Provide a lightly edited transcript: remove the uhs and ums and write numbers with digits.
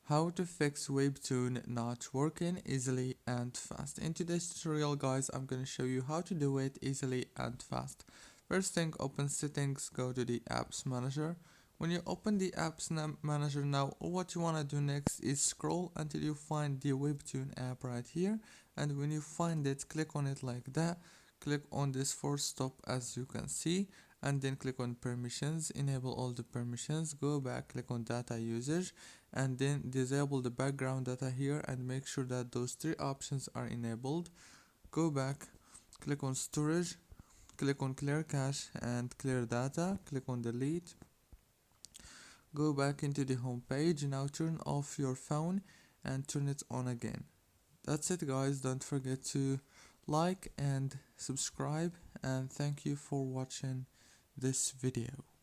How to fix Webtoon not working easily and fast. In today's tutorial guys, I'm going to show you how to do it easily and fast. First thing, open settings, go to the apps manager. When you open the apps manager now, what you want to do next is scroll until you find the Webtoon app right here, and when you find it, click on it like that. Click on this force stop as you can see, and then click on permissions, enable all the permissions, go back, click on data usage, and then disable the background data here and make sure that those three options are enabled. Go back, click on storage, click on clear cache and clear data, click on delete, go back into the home page. Now turn off your phone and turn it on again. That's it guys, don't forget to like and subscribe, and thank you for watching this video.